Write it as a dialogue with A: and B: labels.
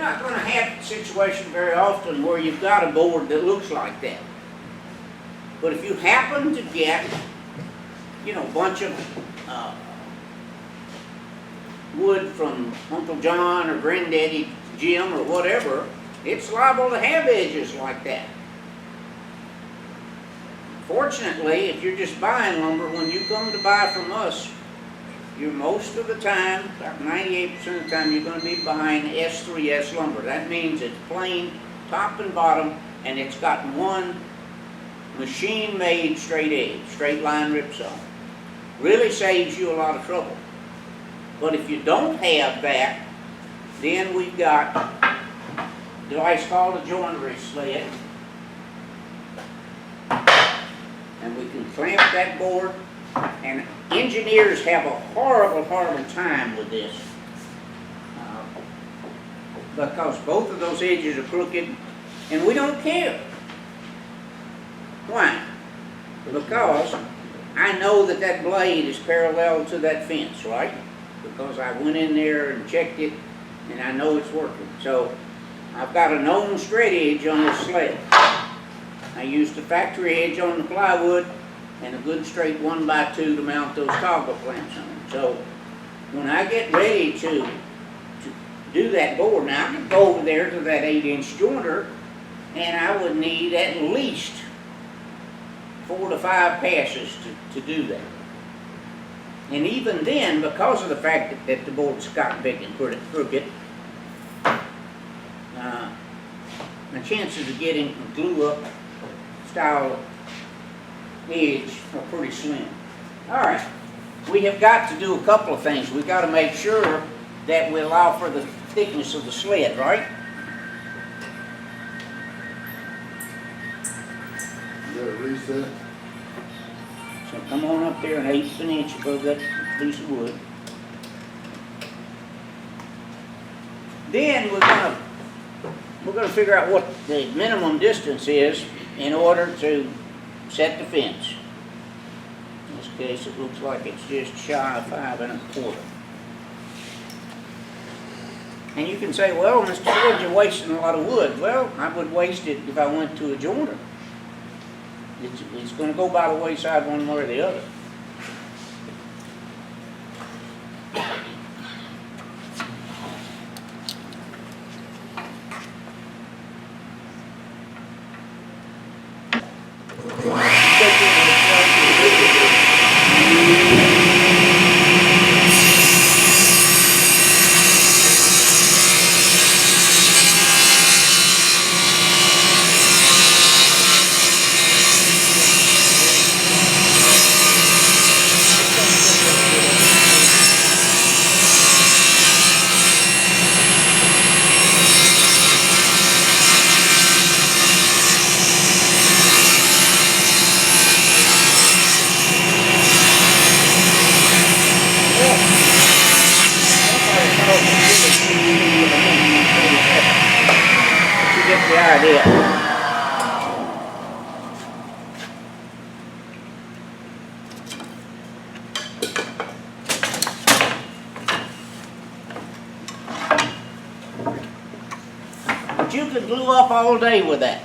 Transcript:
A: not going to have a situation very often where you've got a board that looks like that. But if you happen to get, you know, a bunch of wood from Uncle John or Granddaddy Jim or whatever, it's liable to have edges like that. Fortunately, if you're just buying lumber, when you come to buy from us, you're most of the time, about 98% of the time, you're going to be buying S3S lumber. That means it's plain top and bottom, and it's got one machine-made straight edge, straight line ripsaw. Really saves you a lot of trouble. But if you don't have that, then we've got a device called a Jointery sled. And we can clamp that board, and engineers have a horrible, horrible time with this because both of those edges are crooked, and we don't care. Why? Because I know that that blade is parallel to that fence, right? Because I went in there and checked it, and I know it's working. So I've got a known straight edge on this sled. I used a factory edge on the plywood and a good straight 1x2 to mount those toggle clamps on. So when I get ready to do that board, now I can go over there to that 8-inch jointer, and I would need at least 4 to 5 passes to do that. And even then, because of the fact that the board's got big and crooked, my chances of getting a glue-up style edge are pretty slim. All right, we have got to do a couple of things. We've got to make sure that we allow for the thickness of the sled, right?
B: You got a reset?
A: So come on up there 1/8 of an inch above that piece of wood. Then we're going to figure out what the minimum distance is in order to set the fence. In this case, it looks like it's just shy of 5 1/4. And you can say, well, Mr. Sled, you're wasting a lot of wood. Well, I would waste it if I went to a jointer. It's going to go by the wayside one way or the other. The idea. But you could glue up all day with that.